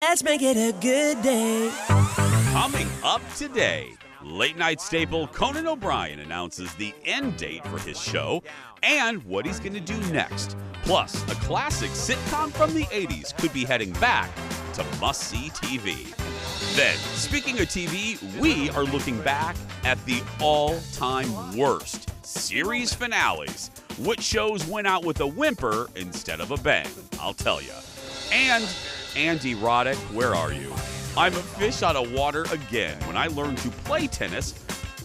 Let's make it a good day. Coming up today, late night staple Conan O'Brien announces the end date for his show and what he's going to do next. Plus, a classic sitcom from the 80s could be heading back to must-see TV. Then, speaking of TV, we are looking back at the all-time worst series finales. Which shows went out with a whimper instead of a bang? I'll tell you. And Andy Roddick, where are you? I'm a fish out of water again when I learned to play tennis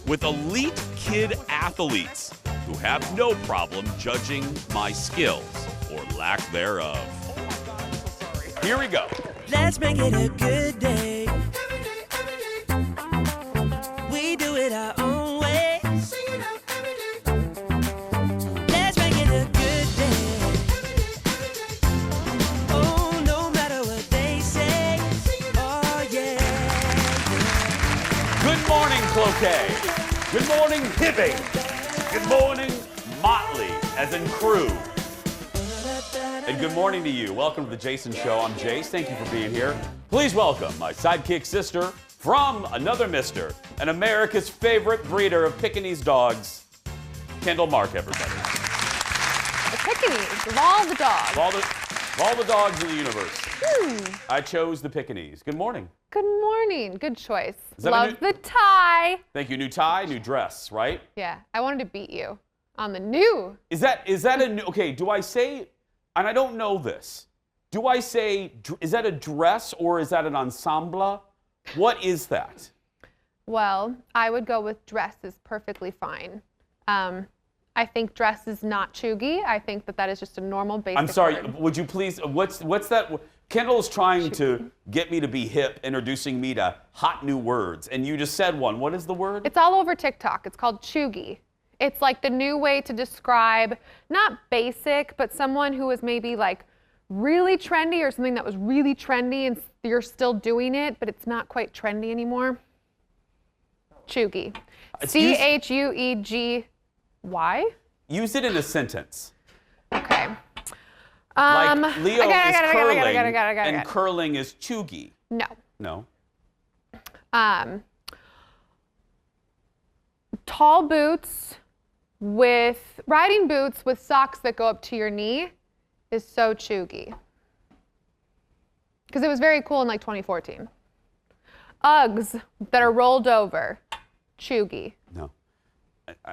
with elite kid athletes who have no problem judging my skills or lack thereof. Here we go. Let's make it a good day. We do it our own way. Let's make it a good day. Oh, no matter what they say. Oh, yeah. Good morning, Cloquet. Good morning, Hibbing. Good morning, Motley, as in crew. And good morning to you. Welcome to the Jason Show. I'm Jace. Thank you for being here. Please welcome my sidekick sister from another mister and America's favorite breeder of Pekingese dogs, Kendall Mark, everybody. The Pekingese, of all the dogs. Of all the dogs in the universe, I chose the Pekingese. Good morning. Good morning. Good choice. that Love the tie. Thank you. New tie, new dress, right? Yeah, I wanted to beat you on the new. Is that a new, okay, do I say, and I don't know this, do I say, is that a dress or is that an ensemble? What is that? Well, I would go with dress is perfectly fine. I think dress is not chuggy. I think that is just a normal basic I'm sorry, word. would you please, what's that? Kendall is trying to get me to be hip, introducing me to hot new words, and you just said one. What is the word? It's all over TikTok. It's called chuggy. It's like the new way to describe, not basic, but someone who is maybe like really trendy or something that was really trendy and you're still doing it, but it's not quite trendy anymore. Chuggy. Chueggy. Use it in a sentence. Okay. Like Leo is curling, and curling is chuggy. No. No. Tall boots with, riding boots with socks that go up to your knee is so chuggy. Because it was very cool in like 2014. Uggs that are rolled over, chuggy. No.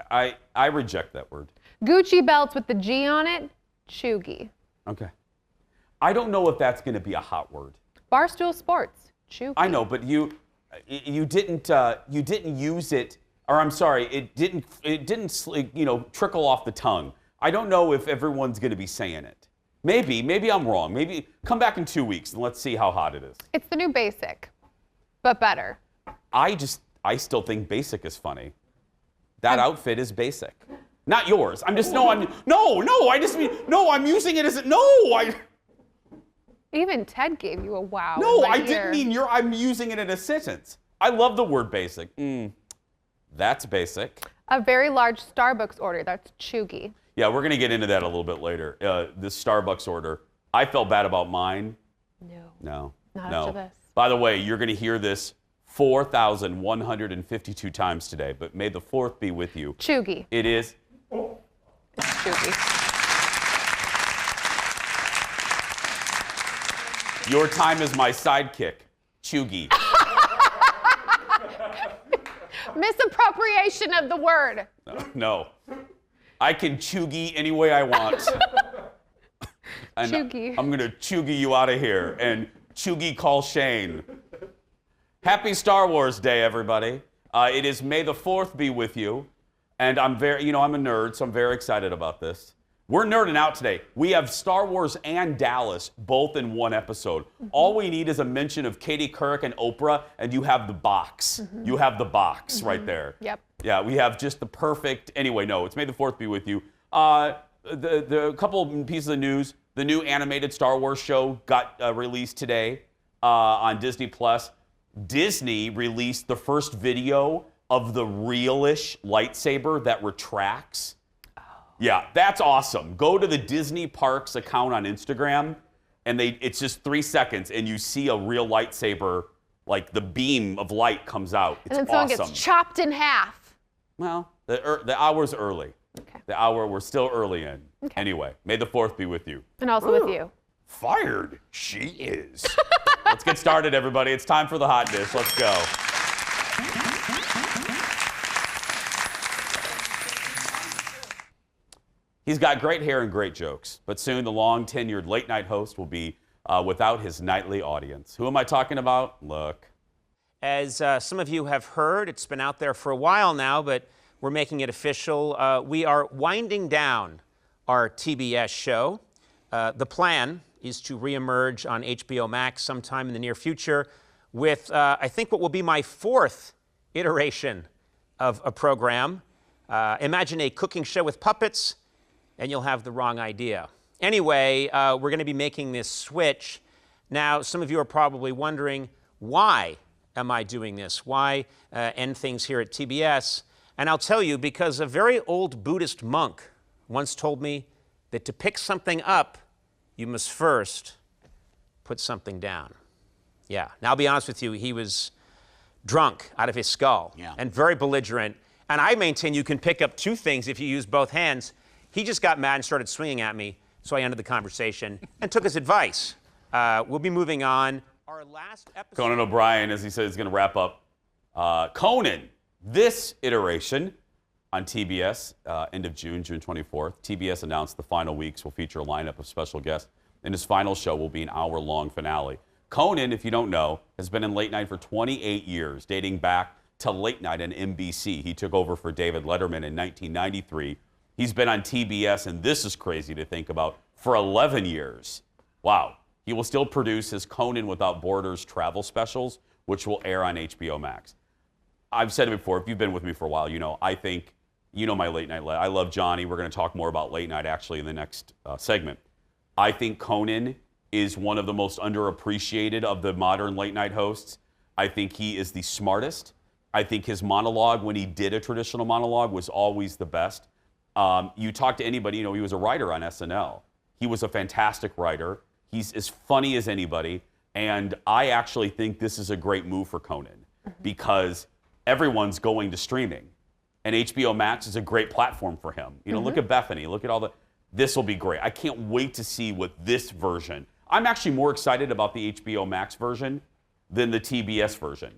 I reject that word. Gucci belts with the G on it, chuggy. Okay. I don't know if that's going to be a hot word. Barstool Sports, chuggy. I know, but you didn't use it, or I'm sorry, it didn't trickle off the tongue. I don't know if everyone's going to be saying it. Maybe I'm wrong. Maybe come back in 2 weeks and let's see how hot it is. It's the new basic, but better. I still think basic is funny. That outfit is basic. Not yours. I'm using it as Even Ted gave you a wow. No, I didn't mean I'm using it in a sentence. I love the word basic. That's basic. A very large Starbucks order, that's chuggy. Yeah, we're going to get into that a little bit later. This Starbucks order. I felt bad about mine. No. Not after this. By the way, you're going to hear this 4,152 times today, but may the 4th be with you. Chuggy. It is. It's chuggy. Your time is my sidekick. Chuggy. Misappropriation of the word. No. I can chuggy any way I want. And Chuggy. I'm going to chuggy you out of here and chuggy call Shane. Happy Star Wars Day, everybody. It is May the 4th be with you. And I'm I'm a nerd, so I'm very excited about this. We're nerding out today. We have Star Wars and Dallas both in one episode. All we need is a mention of Katie Couric and Oprah, and you have the box. You have the box right there. Yep. Yeah, we have just the perfect. Anyway, no, it's May the 4th be with you. The couple pieces of news. The new animated Star Wars show got released today on Disney+. Disney released the first video of the real-ish lightsaber that retracts. Yeah, that's awesome. Go to the Disney Parks account on Instagram. and it's just 3 seconds, and you see a real lightsaber, like the beam of light comes out. It's and then someone awesome. gets chopped in half. Well, the hour's early. Okay. The hour we're still early in. Okay. Anyway, may the 4th be with you. And also with you. Fired she is. Let's get started, everybody. It's time for the hot dish. Let's go. He's got great hair and great jokes, but soon the long-tenured late-night host will be without his nightly audience. Who am I talking about? Look. As some of you have heard, it's been out there for a while now, but we're making it official. We are winding down our TBS show. The plan is to reemerge on HBO Max sometime in the near future with, I think, what will be my 4th iteration of a program. Imagine a cooking show with puppets, and you'll have the wrong idea. Anyway, we're going to be making this switch. Now, some of you are probably wondering, why am I doing this? Why end things here at TBS? And I'll tell you, because a very old Buddhist monk once told me that to pick something up, you must first put something down. Yeah, now I'll be honest with you, he was drunk out of his skull and very belligerent. And I maintain you can pick up 2 things if you use both hands. He just got mad and started swinging at me, so I ended the conversation and took his advice. We'll be moving on. Our last episode. Conan O'Brien, as he said, is going to wrap up Conan, this iteration on TBS, end of June 24th. TBS announced the final weeks will feature a lineup of special guests, and his final show will be an hour-long finale. Conan, if you don't know, has been in late night for 28 years, dating back to late night on NBC. He took over for David Letterman in 1993. He's been on TBS, and this is crazy to think about, for 11 years. Wow. He will still produce his Conan Without Borders travel specials, which will air on HBO Max. I've said it before, if you've been with me for a while, you know, I think, you know my late night. I love Johnny. We're going to talk more about late night, actually, in the next segment. I think Conan is one of the most underappreciated of the modern late night hosts. I think he is the smartest. I think his monologue, when he did a traditional monologue, was always the best. You talk to anybody, you know, he was a writer on SNL. He was a fantastic writer. He's as funny as anybody. And I actually think this is a great move for Conan because everyone's going to streaming. And HBO Max is a great platform for him. You know, look at Bethany. Look at all the... This will be great. I can't wait to see what this version... I'm actually more excited about the HBO Max version than the TBS version.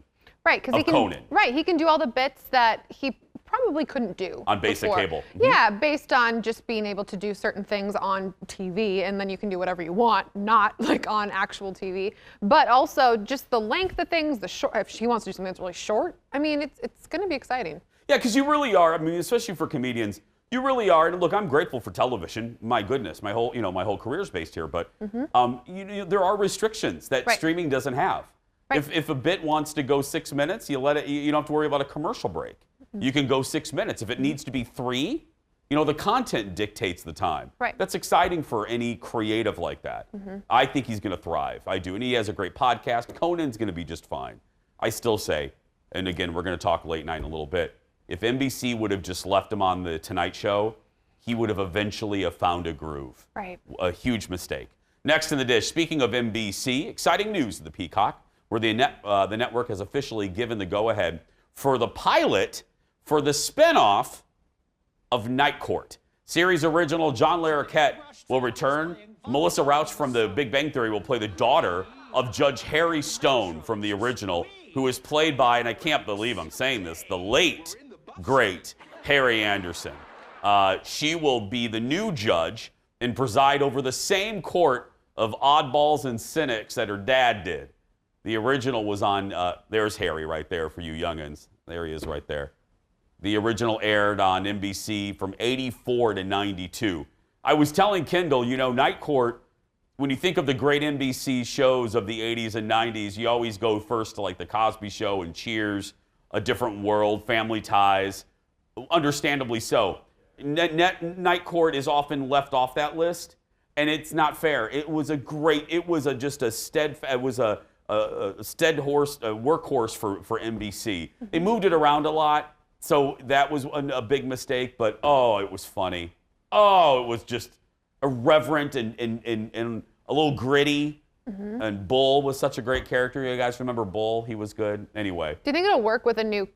Right, because he can. Conan. Right, he can do all the bits that he probably couldn't do on basic before. cable. Yeah, based on just being able to do certain things on TV, and then you can do whatever you want, not like on actual TV. But also just the length of things, the short. If he wants to do something that's really short, I mean, it's going to be exciting. Yeah, because you really are. I mean, especially for comedians, you really are. And look, I'm grateful for television. My goodness, my whole career is based here. But there are restrictions that streaming doesn't have. Right. If a bit wants to go 6 minutes, you let it. You don't have to worry about a commercial break. You can go 6 minutes. If it needs to be 3, you know, the content dictates the time. Right. That's exciting for any creative like that. I think he's going to thrive. I do. And he has a great podcast. Conan's going to be just fine. I still say, and again, we're going to talk late night in a little bit, if NBC would have just left him on the Tonight Show, he would have eventually found a groove. Right. A huge mistake. Next in the dish, speaking of NBC, exciting news at the Peacock, where the network has officially given the go-ahead for the pilot for the spinoff of Night Court. Series original John Larroquette will return. Melissa Rauch from The Big Bang Theory will play the daughter of Judge Harry Stone from the original, who is played by, and I can't believe I'm saying this, the late, great Harry Anderson. She will be the new judge and preside over the same court of oddballs and cynics that her dad did. The original was on, there's Harry right there for you youngins. There he is right there. The original aired on NBC from 84 to 92. I was telling Kendall, you know, Night Court, when you think of the great NBC shows of the 80s and 90s, you always go first to like The Cosby Show and Cheers, A Different World, Family Ties, understandably so. Night Court is often left off that list, and it's not fair. It was a great, workhorse for NBC. They moved it around a lot, so that was a big mistake, but oh, it was funny. Oh, it was just irreverent and a little gritty. And Bull was such a great character. You guys remember Bull? He was good. Anyway. Do you think it'll work with a new,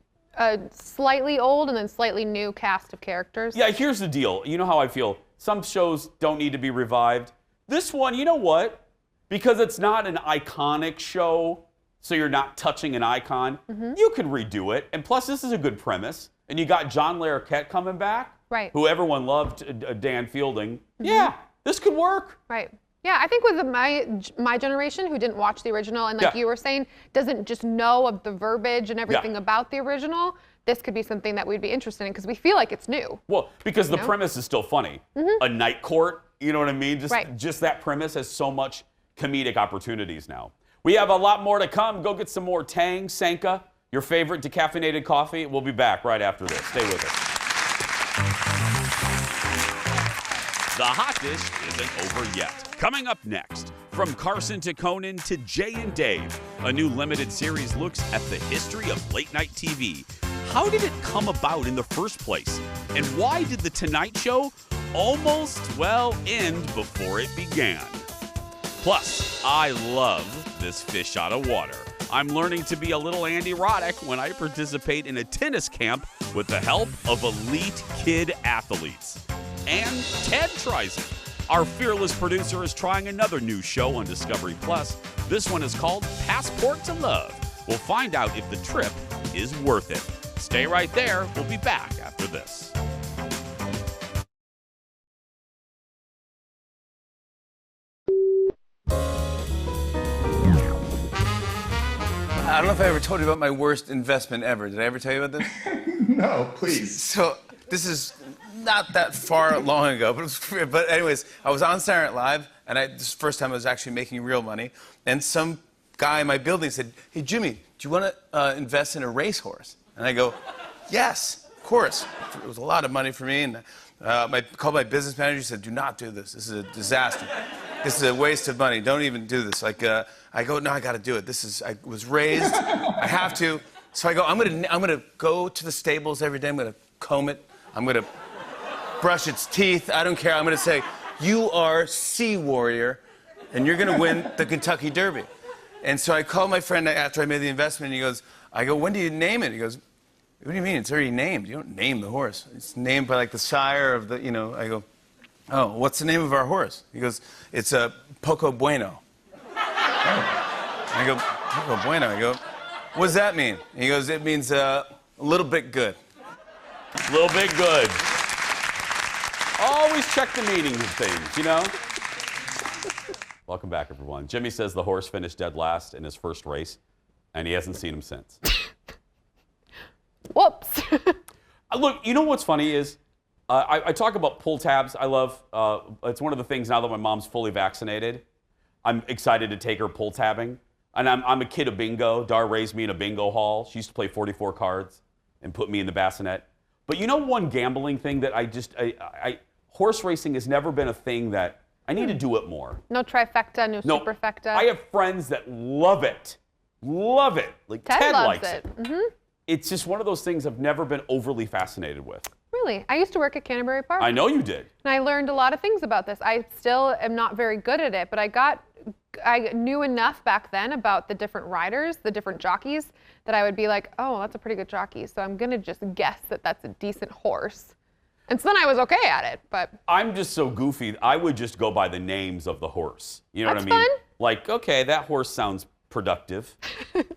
slightly old and then slightly new cast of characters? Yeah, here's the deal. You know how I feel. Some shows don't need to be revived. This one, you know what? Because it's not an iconic show, so you're not touching an icon, you could redo it. And plus, this is a good premise. And you got John Larroquette coming back, right? Who everyone loved, Dan Fielding. Yeah, this could work. Right. Yeah, I think with my generation who didn't watch the original and like you were saying, doesn't just know of the verbiage and everything about the original, this could be something that we'd be interested in because we feel like it's new. Well, because the premise is still funny. A night court, you know what I mean? Just that premise has so much comedic opportunities now. We have a lot more to come. Go get some more Tang, Sanka, your favorite decaffeinated coffee. We'll be back right after this. Stay with us. The hot dish isn't over yet. Coming up next, from Carson to Conan to Jay and Dave, a new limited series looks at the history of late night TV. How did it come about in the first place? And why did The Tonight Show almost, end before it began? Plus, I love this fish out of water. I'm learning to be a little Andy Roddick when I participate in a tennis camp with the help of elite kid athletes. And Ted tries it. Our fearless producer is trying another new show on Discovery Plus. This one is called Passport to Love. We'll find out if the trip is worth it. Stay right there. We'll be back after this. I don't know if I ever told you about my worst investment ever. Did I ever tell you about this? No, please. So this is not that far long ago, but anyways, I was on Saturday Night Live, and this is the first time I was actually making real money. And some guy in my building said, "Hey Jimmy, do you want to invest in a racehorse?" And I go, "Yes, of course." It was a lot of money for me, and I called my business manager. He said, "Do not do this. This is a disaster. This is a waste of money. Don't even do this." I go, "No, I got to do it. I was raised. I have to." So I go, I'm gonna go to the stables every day. I'm gonna comb it. I'm gonna brush its teeth. I don't care. I'm gonna say, "You are Sea Warrior, and you're gonna win the Kentucky Derby." And so I called my friend after I made the investment, and I go, "When do you name it?" He goes, "What do you mean? It's already named. You don't name the horse. It's named by like the sire of the, I go, "Oh, what's the name of our horse?" He goes, "It's a Poco Bueno." I go, "Poco Bueno." I go, "What does that mean?" He goes, "It means a little bit good." A little bit good. Always check the meaning of things, Welcome back, everyone. Jimmy says the horse finished dead last in his first race, and he hasn't seen him since. Whoops. Look, you know what's funny is, I talk about pull tabs. I love, it's one of the things now that my mom's fully vaccinated. I'm excited to take her pull tabbing. And I'm a kid of bingo. Dar raised me in a bingo hall. She used to play 44 cards and put me in the bassinet. But you know one gambling thing that horse racing has never been a thing that I need to do it more. No trifecta, no superfecta. I have friends that love it. Love it. Like Ted loves likes it. Mm-hmm. It's just one of those things I've never been overly fascinated with. Really? I used to work at Canterbury Park. I know you did. And I learned a lot of things about this. I still am not very good at it, but I knew enough back then about the different riders, the different jockeys, that I would be like, oh, that's a pretty good jockey. So I'm going to just guess that that's a decent horse. And so then I was okay at it, but. I'm just so goofy. I would just go by the names of the horse. You know what I mean? Fun. Like, okay, that horse sounds productive.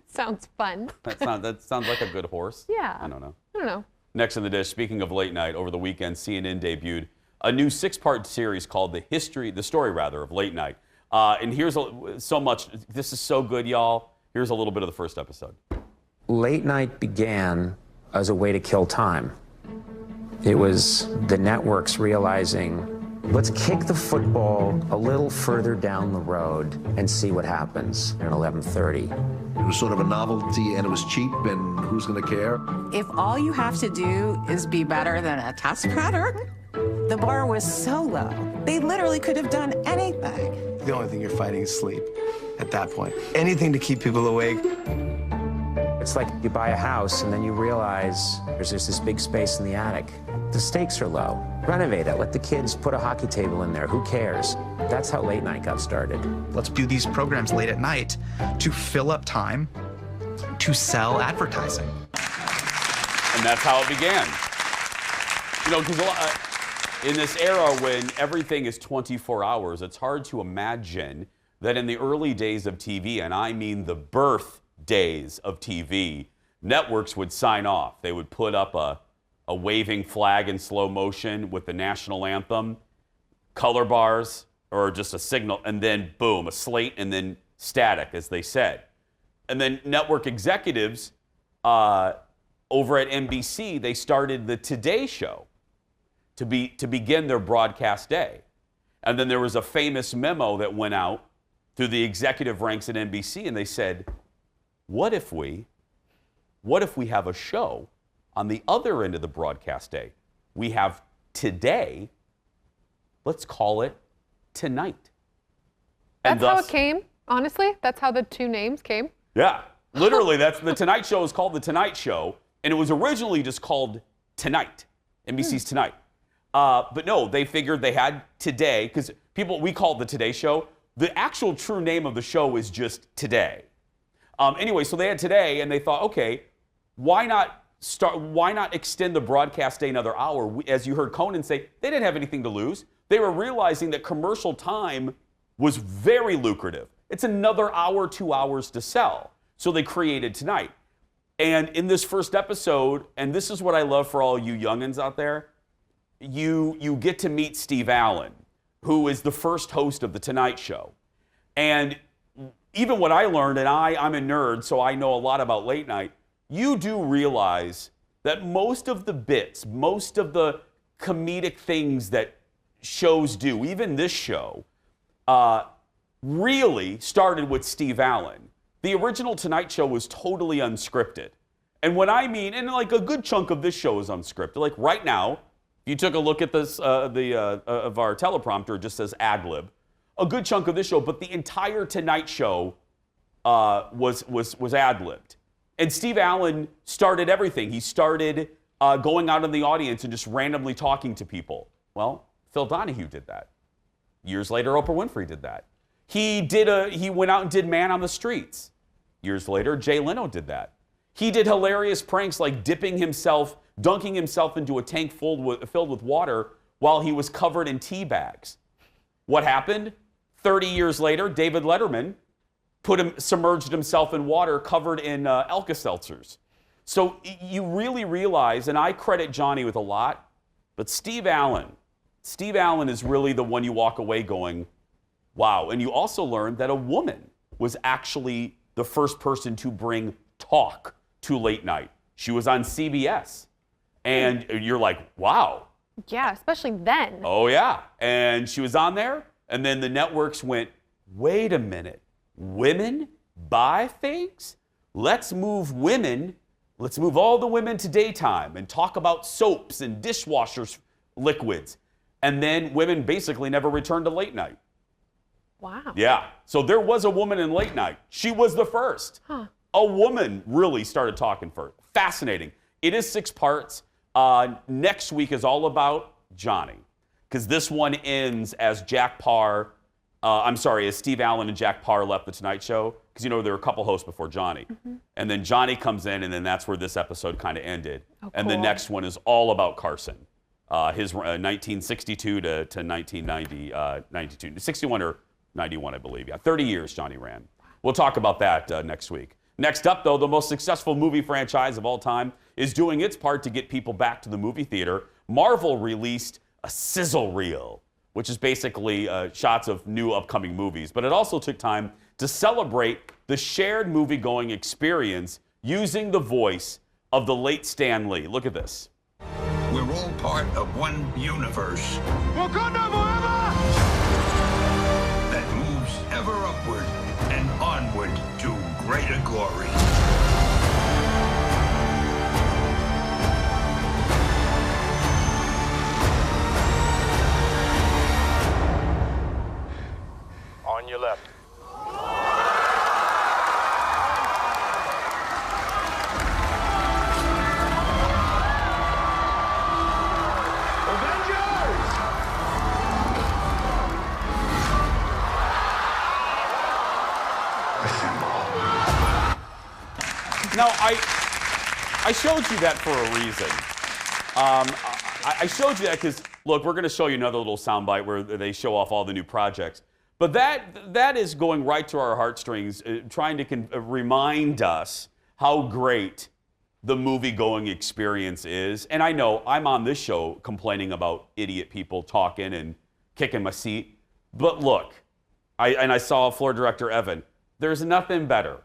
Sounds fun. That sounds like a good horse. Yeah. I don't know. Next on the dish, speaking of late night, over the weekend, CNN debuted a new 6-part series called the story of late night. And here's so much. This is so good, y'all. Here's a little bit of the first episode. Late night began as a way to kill time. It was the networks realizing, let's kick the football a little further down the road and see what happens at 11:30. It was sort of a novelty, and it was cheap, and who's going to care? If all you have to do is be better than a test pattern, the bar was so low. They literally could have done anything. The only thing you're fighting is sleep at that point. Anything to keep people awake. It's like you buy a house and then you realize there's this big space in the attic. the stakes are low. Renovate it. Let the kids put a hockey table in there. Who cares? That's how late night got started. Let's do these programs late at night to fill up time to sell advertising. And that's how it began. You know, because in this era when everything is 24 hours, it's hard to imagine that in the early days of TV, and I mean the birth days of TV, networks would sign off. They would put up a waving flag in slow motion with the national anthem, color bars, or just a signal, and then boom, a slate, and then static, as they said. And then network executives over at NBC, they started the Today Show to begin their broadcast day. And then there was a famous memo that went out through the executive ranks at NBC, and they said, what if we have a show on the other end of the broadcast day? We have Today, let's call it Tonight. That's how it came, honestly. That's how the two names came. Yeah, literally, that's the Tonight Show is called The Tonight Show, and it was originally just called Tonight, NBC's Tonight. But no, they figured they had Today, because we call it The Today Show. The actual true name of the show is just Today. Anyway, so they had Today, and they thought, okay, why not extend the broadcast day another hour? As you heard Conan say, they didn't have anything to lose. They were realizing that commercial time was very lucrative. It's another hour, 2 hours to sell. So they created Tonight. And in this first episode, and this is what I love for all you youngins out there, you get to meet Steve Allen, who is the first host of The Tonight Show. And even what I learned, and I'm a nerd, so I know a lot about late night, you do realize that most of the bits, most of the comedic things that shows do, even this show, really started with Steve Allen. The original Tonight Show was totally unscripted. And what I mean, and like a good chunk of this show is unscripted. Like right now, if you took a look at this, of our teleprompter, it just says ad lib. A good chunk of this show, but the entire Tonight Show was ad libbed. And Steve Allen started everything. He started going out in the audience and just randomly talking to people. Well, Phil Donahue did that. Years later, Oprah Winfrey did that. He went out and did Man on the Streets. Years later, Jay Leno did that. He did hilarious pranks like dunking himself into a tank filled with water while he was covered in tea bags. What happened? 30 years later, David Letterman submerged himself in water covered in Alka-Seltzers. So you really realize, and I credit Johnny with a lot, but Steve Allen is really the one you walk away going, wow. And you also learned that a woman was actually the first person to bring talk to late night. She was on CBS. And you're like, wow. Yeah, especially then. Oh, yeah. And she was on there. And then the networks went, wait a minute. Women buy things? Let's move all the women to daytime and talk about soaps and dishwashers liquids. And then women basically never returned to late night. Wow. Yeah. So there was a woman in late night. She was the first. Huh. A woman really started talking first. Fascinating. It is 6 parts. Next week is all about Johnny, because this one ends as as Steve Allen and Jack Parr left The Tonight Show, because there were a couple hosts before Johnny. Mm-hmm. And then Johnny comes in, and then that's where this episode kind of ended. Oh, and the next one is all about Carson, his 1962 to 1990, 92, 61 or 91, I believe. Yeah, 30 years Johnny ran. We'll talk about that next week. Next up, though, the most successful movie franchise of all time is doing its part to get people back to the movie theater. Marvel released a sizzle reel, which is basically shots of new upcoming movies. But it also took time to celebrate the shared movie-going experience using the voice of the late Stan Lee. Look at this. We're all part of one universe. Wakanda forever! That moves ever upward and onward to greater glory. On your left. Now, I showed you that for a reason. I showed you that because, look, we're going to show you another little soundbite where they show off all the new projects. But that is going right to our heartstrings, trying to remind us how great the movie-going experience is. And I know I'm on this show complaining about idiot people talking and kicking my seat. But look, I saw floor director Evan. There's nothing better.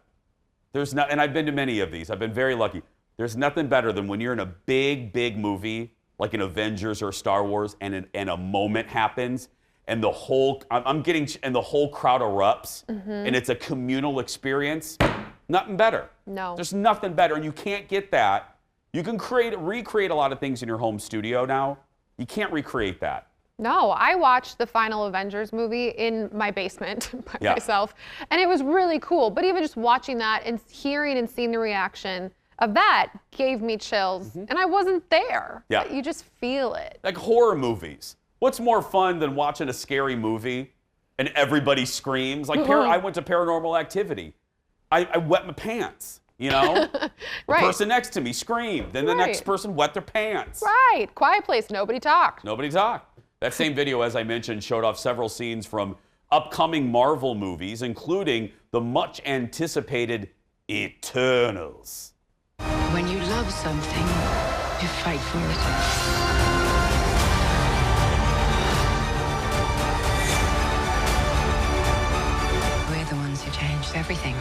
And I've been to many of these. I've been very lucky. There's nothing better than when you're in a big, big movie, like an Avengers or Star Wars, and a moment happens, and the whole crowd erupts, and it's a communal experience. Nothing better. No. There's nothing better, and you can't get that. You can recreate a lot of things in your home studio now. You can't recreate that. No, I watched the final Avengers movie in my basement by myself, and it was really cool. But even just watching that and hearing and seeing the reaction of that gave me chills, and I wasn't there. Yeah. But you just feel it. Like horror movies. What's more fun than watching a scary movie and everybody screams? Like I went to Paranormal Activity. I wet my pants, you know? Right. The person next to me screamed. Then the next person wet their pants. Right. Quiet Place. Nobody talked. Nobody talked. That same video, as I mentioned, showed off several scenes from upcoming Marvel movies, including the much anticipated Eternals. When you love something, you fight for it. We're the ones who changed everything.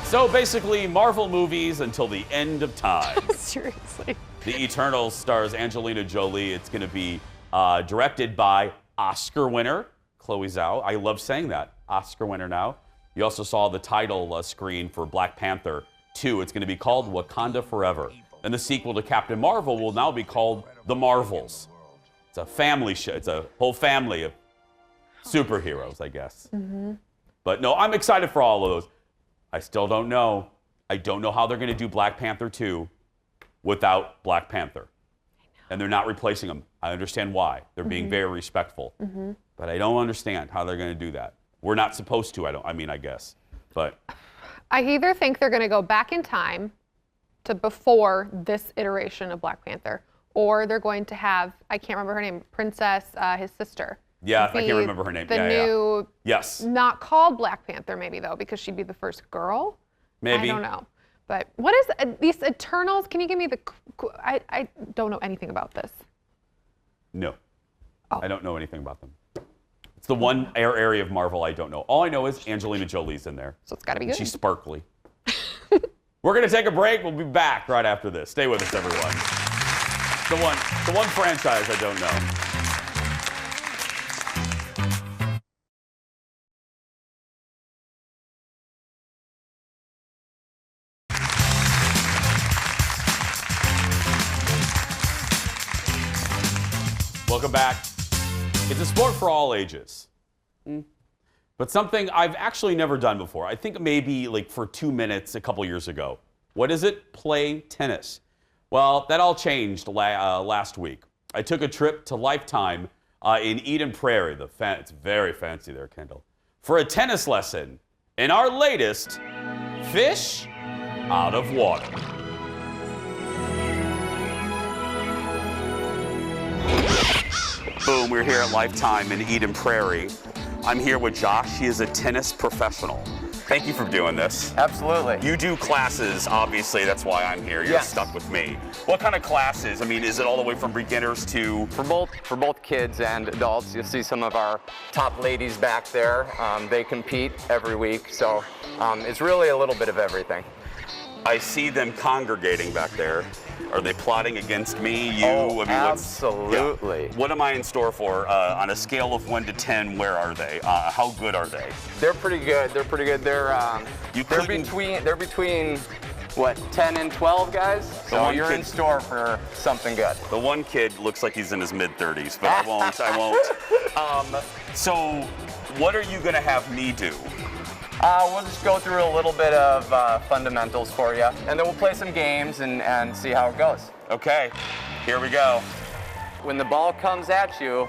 So basically, Marvel movies until the end of time. Seriously. The Eternals stars Angelina Jolie. It's going to be directed by Oscar winner Chloe Zhao. I love saying that. Oscar winner now. You also saw the title screen for Black Panther 2. It's going to be called Wakanda Forever. And the sequel to Captain Marvel will now be called The Marvels. It's a family show. It's a whole family of superheroes, I guess. But no, I'm excited for all of those. I still don't know. I don't know how they're going to do Black Panther 2 without Black Panther. And they're not replacing him. I understand why. They're being very respectful. But I don't understand how they're going to do that. We're not supposed to, I guess. But I either think they're going to go back in time to before this iteration of Black Panther, or they're going to have, I can't remember her name, Princess, his sister. Yeah, I can't remember her name. The new, yes, not called Black Panther maybe though, because she'd be the first girl. Maybe. I don't know. But what is these Eternals? Can you give me the, I don't know anything about this. No, I don't know anything about them. It's the one area of Marvel I don't know. All I know is Angelina Jolie's in there. So it's gotta be good. She's sparkly. We're gonna take a break. We'll be back right after this. Stay with us, everyone. The one franchise I don't know. Welcome back. It's a sport for all ages. But something I've actually never done before. I think maybe like for 2 minutes a couple years ago. What is it? Play tennis. Well, that all changed last week. I took a trip to Lifetime in Eden Prairie. It's very fancy there, Kendall. For a tennis lesson in our latest Fish Out of Water. Boom, we're here at Lifetime in Eden Prairie. I'm here with Josh. He is a tennis professional. Thank you for doing this. Absolutely. You do classes, obviously. That's why I'm here. You're stuck with me. What kind of classes? I mean, is it all the way from beginners to... For both kids and adults. You'll see some of our top ladies back there. They compete every week, so it's really a little bit of everything. I see them congregating back there. Are they plotting against me, you? Oh, I mean, absolutely. What am I in store for? On a scale of 1 to 10, where are they? How good are they? They're pretty good. They're pretty good. They're between what, 10 and 12 guys? So you're in store for something good. The one kid looks like he's in his mid-30s, but I won't. So what are you going to have me do? We'll just go through a little bit of fundamentals for you, and then we'll play some games and see how it goes. Okay, here we go. When the ball comes at you,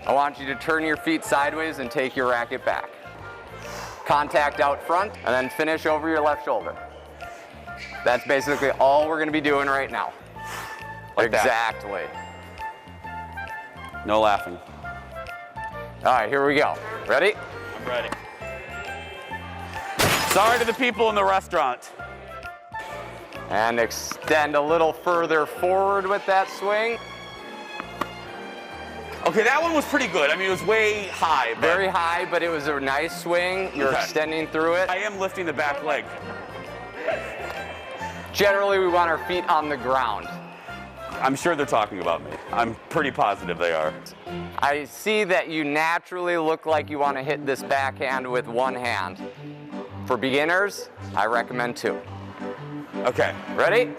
I want you to turn your feet sideways and take your racket back. Contact out front, and then finish over your left shoulder. That's basically all we're gonna be doing right now. Like exactly. No laughing. All right, here we go. Ready? I'm ready. Sorry to the people in the restaurant. And extend a little further forward with that swing. Okay, that one was pretty good. I mean, it was way high. But very high, but it was a nice swing. You're extending through it. I am lifting the back leg. Generally, we want our feet on the ground. I'm sure they're talking about me. I'm pretty positive they are. I see that you naturally look like you want to hit this backhand with one hand. For beginners, I recommend two. Okay. Ready?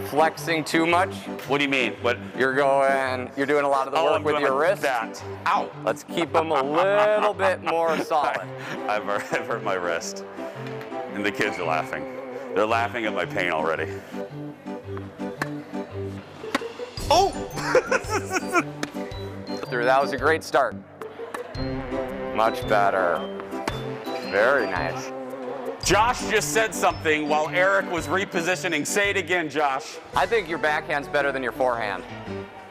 Flexing too much. What do you mean? What? You're doing a lot of the work with your wrist. That. Ow. Let's keep them a little bit more solid. I've hurt my wrist. And the kids are laughing. They're laughing at my pain already. Oh! That was a great start. Much better. Very nice. Josh just said something while Eric was repositioning. Say it again, Josh. I think your backhand's better than your forehand.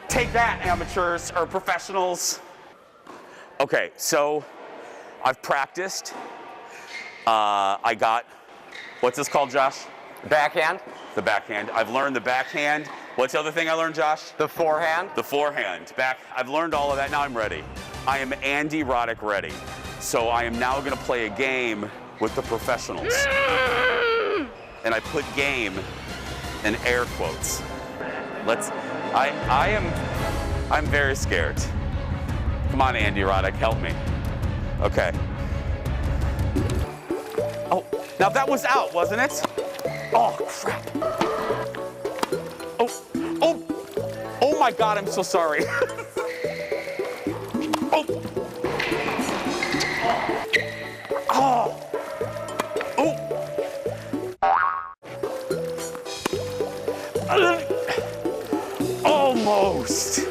Take that, amateurs or professionals. Okay, so I've practiced. I got, what's this called, Josh? Backhand. The backhand. I've learned the backhand. What's the other thing I learned, Josh? The forehand. The forehand. I've learned all of that. Now I'm ready. I am Andy Roddick ready. So I am now going to play a game with the professionals. And I put game in air quotes. I'm very scared. Come on, Andy Roddick, help me. Okay. Oh, now that was out, wasn't it? Oh, crap. Oh my God, I'm so sorry. Oh. Almost.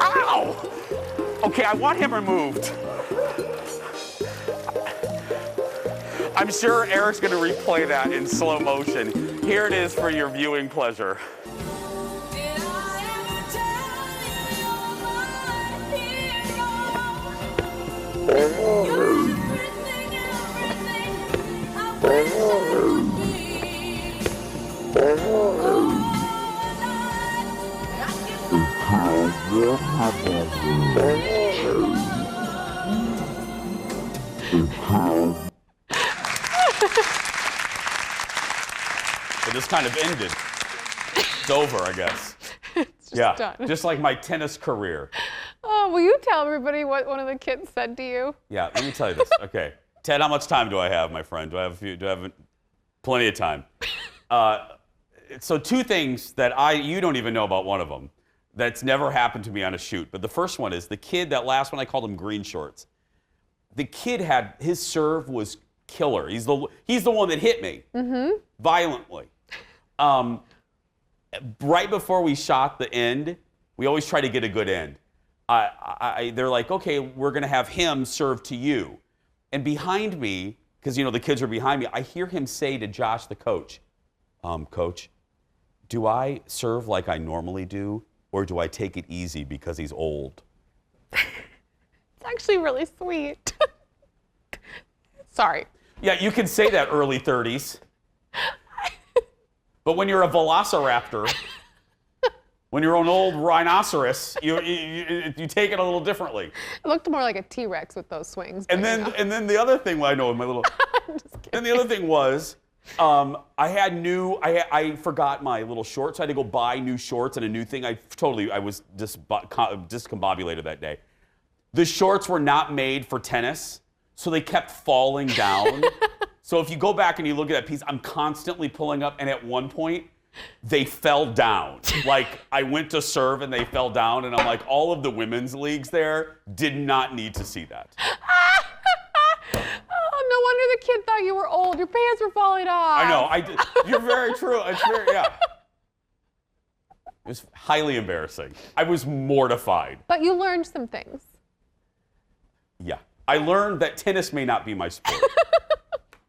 Ow! Okay, I want him removed. I'm sure Eric's going to replay that in slow motion. Here it is for your viewing pleasure. It just kind of ended. It's over, I guess. It's just done. Just like my tennis career. Oh, will you tell everybody what one of the kids said to you? Yeah, let me tell you this. Okay, Ted, how much time do I have, my friend? Do I have plenty of time? So two things that you don't even know about one of them. That's never happened to me on a shoot. But the first one is the kid, that last one I called him green shorts. The kid his serve was killer. He's the one that hit me violently. Right before we shot the end, we always try to get a good end. They're like, okay, we're gonna have him serve to you. And behind me, because the kids are behind me, I hear him say to Josh, the coach, Coach, do I serve like I normally do, or do I take it easy because he's old? It's actually really sweet. Sorry. Yeah, you can say that early 30s. But when you're a velociraptor, when you're an old rhinoceros, you take it a little differently. It looked more like a T-Rex with those swings. And then the other thing, I know my little. And the other thing was, I forgot my little shorts. I had to go buy new shorts and a new thing. I was discombobulated that day. The shorts were not made for tennis, so they kept falling down. So if you go back and you look at that piece, I'm constantly pulling up, and at one point, they fell down. Like, I went to serve and they fell down, and I'm like, all of the women's leagues there did not need to see that. Oh, no wonder the kid thought you were old. Your pants were falling off. I know. You're very true. It's very, yeah. It was highly embarrassing. I was mortified. But you learned some things. Yeah. I learned that tennis may not be my sport.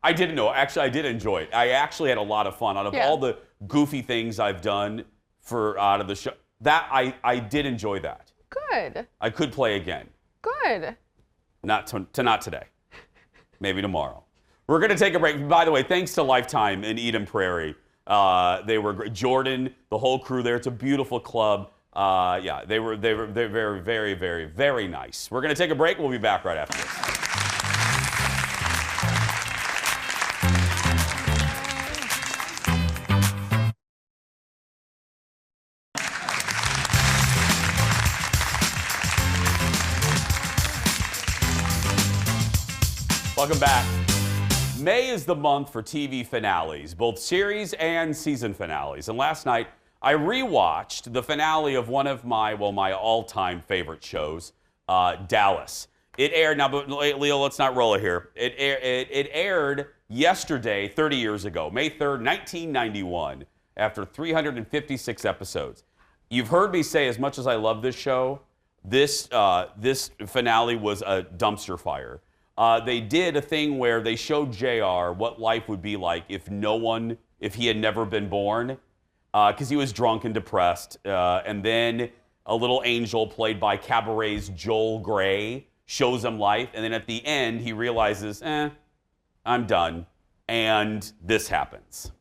I didn't know. Actually, I did enjoy it. I actually had a lot of fun. Out of all the goofy things I've done out of the show, that I did enjoy that. Good. I could play again. Good. Not today. Maybe tomorrow. We're going to take a break. By the way, thanks to Lifetime in Eden Prairie. They were great. Jordan, the whole crew there. It's a beautiful club. Yeah, they're very, very, very, very nice. We're going to take a break. We'll be back right after this. Welcome back. May is the month for TV finales, both series and season finales. And last night, I rewatched the finale of one of my all-time favorite shows, Dallas. It aired, now, but Leo, let's not roll it here. It aired yesterday, 30 years ago, May 3rd, 1991, after 356 episodes. You've heard me say, as much as I love this show, this finale was a dumpster fire. They did a thing where they showed JR what life would be like if he had never been born, because he was drunk and depressed. And then a little angel played by Cabaret's Joel Grey shows him life. And then at the end, he realizes, I'm done. And this happens.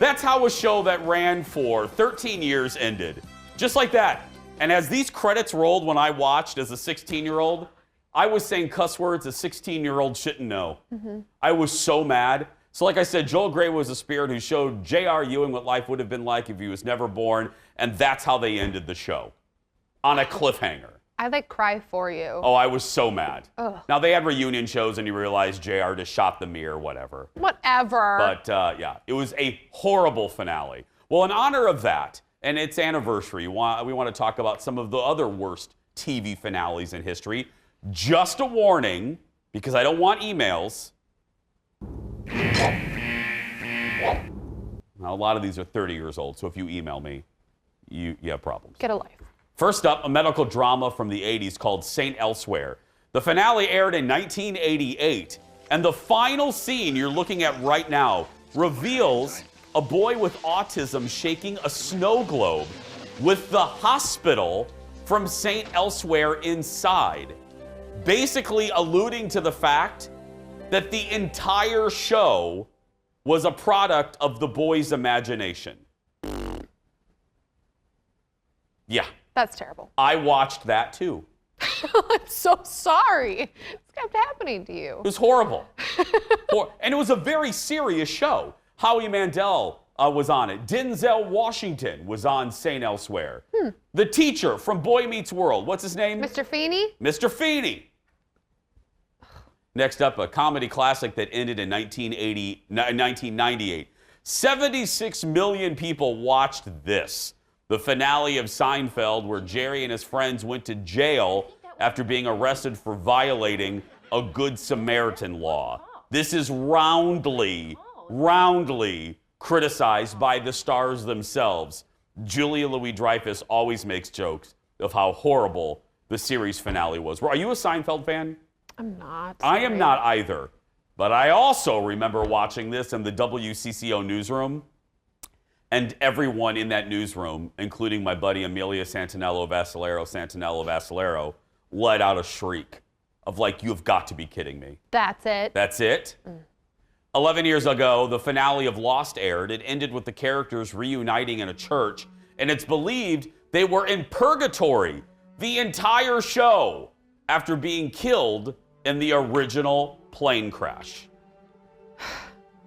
That's how a show that ran for 13 years ended. Just like that. And as these credits rolled when I watched as a 16-year-old, I was saying cuss words a 16-year-old shouldn't know. Mm-hmm. I was so mad. So like I said, Joel Grey was a spirit who showed J.R. Ewing what life would have been like if he was never born, and that's how they ended the show. On a cliffhanger. I cry for you. Oh, I was so mad. Ugh. Now, they had reunion shows, and you realize JR just shot the mirror, whatever. Whatever. But, yeah, it was a horrible finale. Well, in honor of that, and its anniversary, we want to talk about some of the other worst TV finales in history. Just a warning, because I don't want emails. Now, a lot of these are 30 years old, so if you email me, you have problems. Get a life. First up, a medical drama from the 80s called St. Elsewhere. The finale aired in 1988, and the final scene you're looking at right now reveals a boy with autism shaking a snow globe with the hospital from St. Elsewhere inside, basically alluding to the fact that the entire show was a product of the boy's imagination. Yeah. That's terrible. I watched that too. I'm so sorry. This kept happening to you. It was horrible. And it was a very serious show. Howie Mandel was on it. Denzel Washington was on St. Elsewhere. The teacher from Boy Meets World. What's his name? Mr. Feeney? Mr. Feeney. Next up, a comedy classic that ended in 1998. 76 million people watched this. The finale of Seinfeld, where Jerry and his friends went to jail after being arrested for violating a Good Samaritan law. This is roundly criticized by the stars themselves. Julia Louis-Dreyfus always makes jokes of how horrible the series finale was. Are you a Seinfeld fan? I'm not. I am not either. But I also remember watching this in the WCCO newsroom. And everyone in that newsroom, including my buddy Amelia Santinello-Vassalero, let out a shriek of like, you've got to be kidding me. That's it? That's it? 11 years ago, the finale of Lost aired. It ended with the characters reuniting in a church, and it's believed they were in purgatory the entire show after being killed in the original plane crash.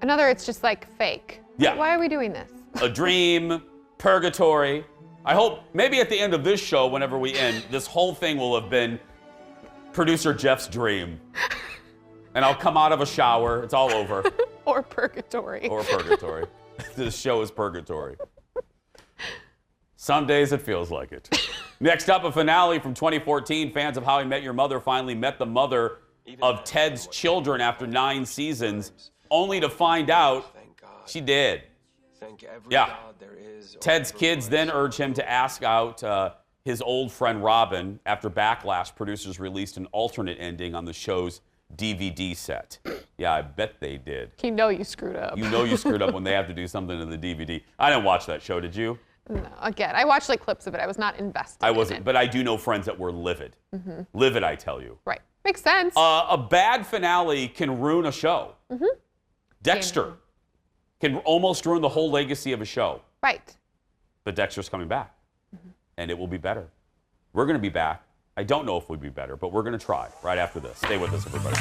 Another, it's just like fake. Yeah. Why are we doing this? A dream, purgatory. I hope maybe at the end of this show, whenever we end, this whole thing will have been producer Jeff's dream. And I'll come out of a shower. It's all over. Or purgatory. Or purgatory. This show is purgatory. Some days it feels like it. Next up, a finale from 2014. Fans of How I Met Your Mother finally met the mother of Ted's children after 9 seasons, only to find out she did. Yeah. Ted's kids then urge him to ask out his old friend Robin. After backlash, producers released an alternate ending on the show's DVD set. Yeah, I bet they did. You know you screwed up. You know you screwed up when they have to do something to the DVD. I didn't watch that show, did you? No, again, I watched like clips of it. I was not invested. I wasn't, in it. but I do know friends that were livid. Mm-hmm. Livid, I tell you. Right. Makes sense. A bad finale can ruin a show. Mm-hmm. Dexter can almost ruin the whole legacy of a show. Right. But Dexter's coming back, and it will be better. We're going to be back. I don't know if we'll be better, but we're going to try right after this. Stay with us, everybody.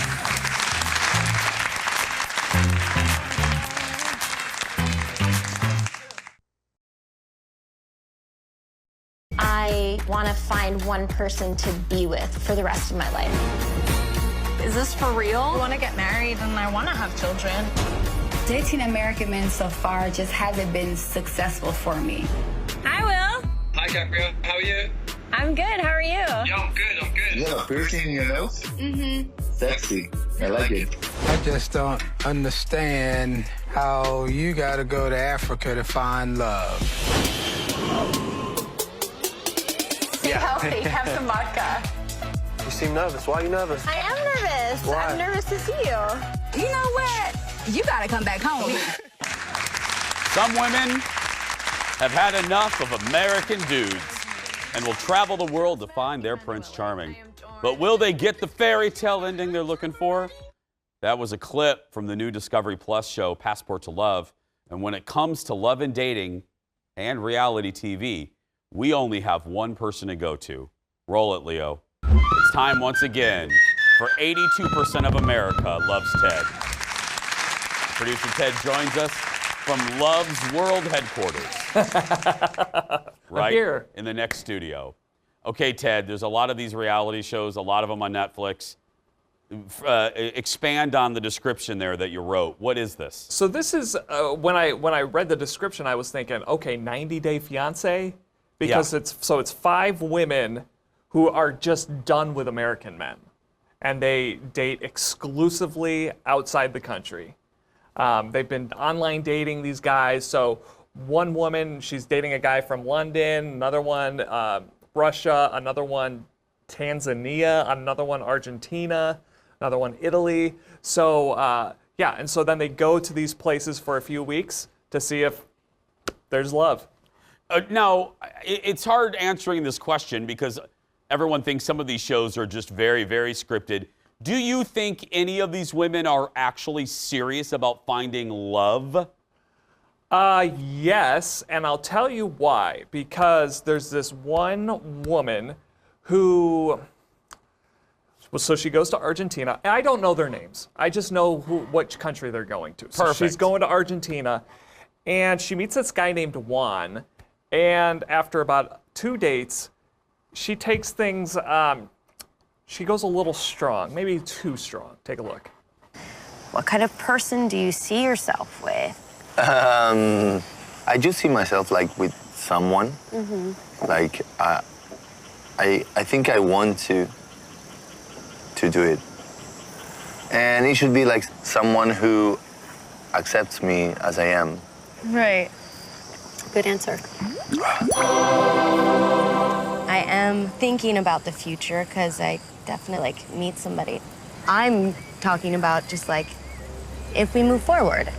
I want to find one person to be with for the rest of my life. Is this for real? I want to get married and I want to have children. Dating American men so far just hasn't been successful for me. Hi, Will. Hi, Gabrielle. How are you? I'm good. How are you? Yeah, I'm good. You have a piercing in your nose? Mm-hmm. Sexy. I like it. I just don't understand how you gotta go to Africa to find love. Stay healthy. Have some vodka. You seem nervous. Why are you nervous? I am nervous. Why? I'm nervous to see you. You know what? You gotta come back home. Some women have had enough of American dudes and will travel the world to find their Prince Charming. But will they get the fairy tale ending they're looking for? That was a clip from the new Discovery Plus show, Passport to Love. And when it comes to love and dating and reality TV, we only have one person to go to. Roll it, Leo. It's time once again for 82% of America loves Ted. Producer Ted joins us from Love's World Headquarters. Right here in the next studio. Okay, Ted, there's a lot of these reality shows, a lot of them on Netflix. Expand on the description there that you wrote. What is this? So this is, when I read the description, I was thinking, okay, 90 Day Fiance? Because it's 5 women who are just done with American men. And they date exclusively outside the country. They've been online dating these guys. So one woman, she's dating a guy from London, another one Russia, another one Tanzania, another one Argentina, another one Italy. So and so then they go to these places for a few weeks to see if there's love. Now, it's hard answering this question because everyone thinks some of these shows are just very, very scripted. Do you think any of these women are actually serious about finding love? Yes, and I'll tell you why. Because there's this one woman who, so she goes to Argentina. And I don't know their names. I just know which country they're going to. So Perfect. She's going to Argentina, and she meets this guy named Juan. And after about 2 dates, she takes things, she goes a little strong, maybe too strong. Take a look. What kind of person do you see yourself with? I just see myself like with someone. Mm-hmm. Like I think I want to do it, and it should be like someone who accepts me as I am. Right. Good answer. I am thinking about the future because I definitely meet somebody. I'm talking about just if we move forward.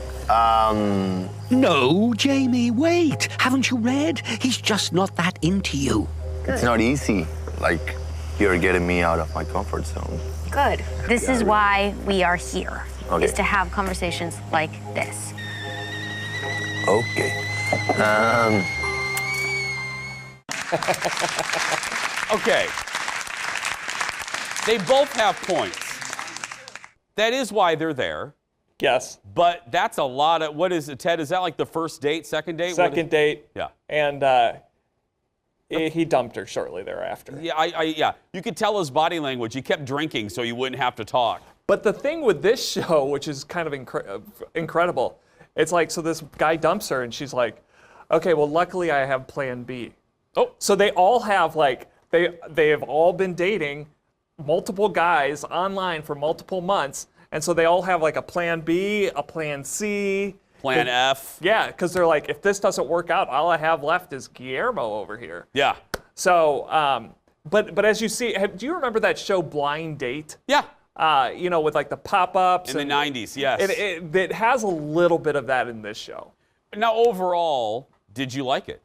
No, Jamie, wait. Haven't you read? He's just not that into you. Good. It's not easy. You're getting me out of my comfort zone. Good. This is why we are here. Okay. is to have conversations like this. Okay. Okay. They both have points. That is why they're there. Yes. But that's a lot of, what is it, Ted? Is that like the first date, second date? Second date. Yeah. And he dumped her shortly thereafter. Yeah, yeah. You could tell his body language. He kept drinking so he wouldn't have to talk. But the thing with this show, which is kind of incredible, it's like, so this guy dumps her and she's like, okay, well, luckily I have plan B. Oh. So they all have like, they have all been dating multiple guys online for multiple months. And so they all have like a plan B, a plan C. Plan F. Yeah, because they're like, if this doesn't work out, all I have left is Guillermo over here. Yeah. So, but as you see, do you remember that show Blind Date? Yeah. You know, with like the pop-ups. In the 90s, yes. It has a little bit of that in this show. Now, overall, did you like it?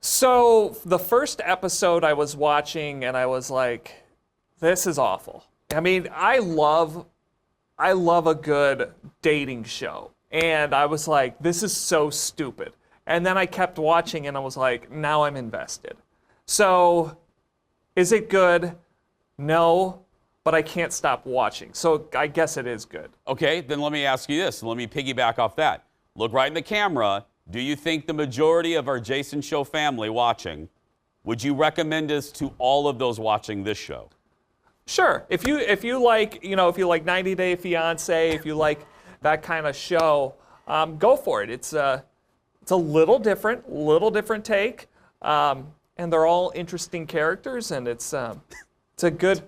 So the first episode I was watching and I was like, this is awful. I mean, I love a good dating show. And I was like, this is so stupid. And then I kept watching and I was like, now I'm invested. So, is it good? No, but I can't stop watching. So I guess it is good. Okay, then let me ask you this. Let me piggyback off that. Look right in the camera. Do you think the majority of our Jason Show family watching, would you recommend us to all of those watching this show? Sure. If you like, you know, if you like 90 Day Fiance, if you like that kind of show, go for it. It's a little different take, and they're all interesting characters, and it's a good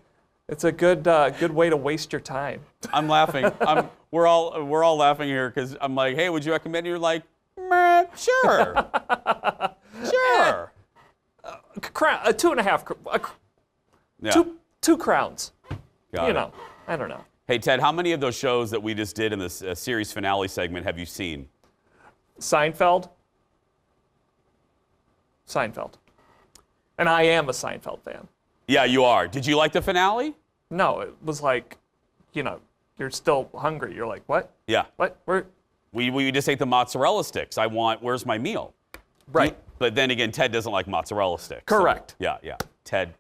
way to waste your time. I'm laughing. We're all laughing here because I'm like, hey, would you recommend it? You're like, meh, sure, sure. 2.5. Yeah. Two crowns. Got you it. know, I don't know. Hey, Ted, how many of those shows that we just did in this series finale segment have you seen? Seinfeld. And I am a Seinfeld fan. Yeah, you are. Did you like the finale? No, it was like, you know, you're still hungry. You're like, what? Yeah. What? Where? We just ate the mozzarella sticks. Where's my meal? Right. But then again, Ted doesn't like mozzarella sticks. Correct. So, yeah. Ted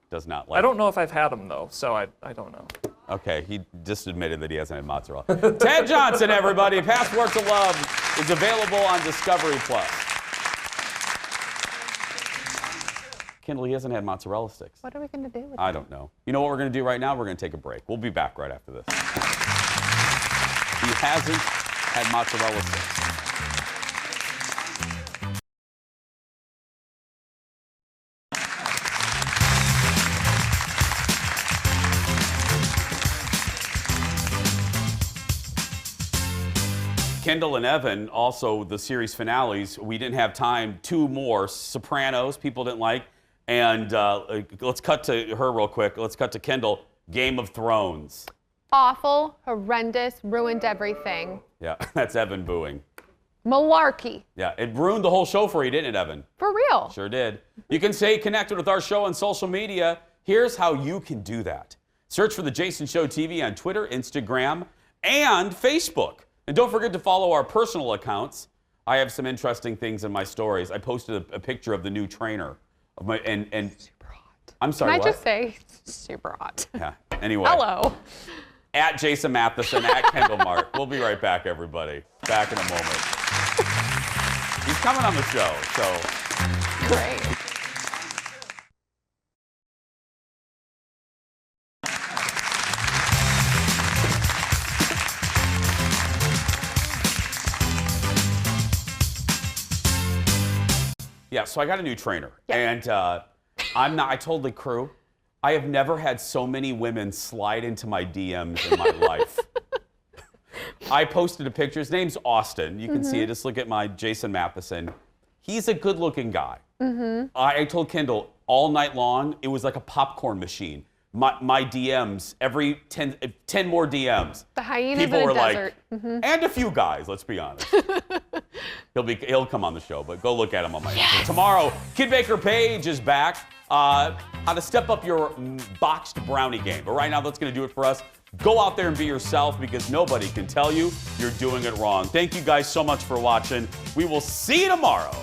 does not like. I don't know if I've had them though, so I don't know. Okay, he just admitted that he hasn't had mozzarella. Ted Johnson, everybody. Passport to Love is available on Discovery Plus. Kendall, he hasn't had mozzarella sticks. What are we going to do with I don't know. You know what we're going to do right now? We're going to take a break. We'll be back right after this. He hasn't had mozzarella sticks. Kendall and Evan, also the series finales, we didn't have time. 2 more. Sopranos, people didn't like. And let's cut to her real quick. Let's cut to Kendall. Game of Thrones. Awful, horrendous, ruined everything. Yeah, that's Evan booing. Malarkey. Yeah, it ruined the whole show for you, didn't it, Evan? For real. Sure did. You can stay connected with our show on social media. Here's how you can do that. Search for The Jason Show TV on Twitter, Instagram, and Facebook. And don't forget to follow our personal accounts. I have some interesting things in my stories. I posted a picture of the new trainer of my and super hot. I'm sorry. Can I what? just say super hot? Yeah. Anyway. Hello. At Jason Matheson, at Kendall Mark. We'll be right back, everybody. Back in a moment. He's coming on the show, so great. Yeah, so I got a new trainer, and I told the crew, I have never had so many women slide into my DMs in my life. I posted a picture. His name's Austin. You can see it. Just look at my Jason Matheson. He's a good-looking guy. I told Kendall all night long, it was like a popcorn machine. My DMs, every 10 more DMs. The hyenas people in were a desert. like, and a few guys, let's be honest. He'll come on the show, but go look at him on my Instagram. Tomorrow, Kid Baker Page is back. How to step up your boxed brownie game. But right now, that's going to do it for us. Go out there and be yourself because nobody can tell you you're doing it wrong. Thank you guys so much for watching. We will see you tomorrow.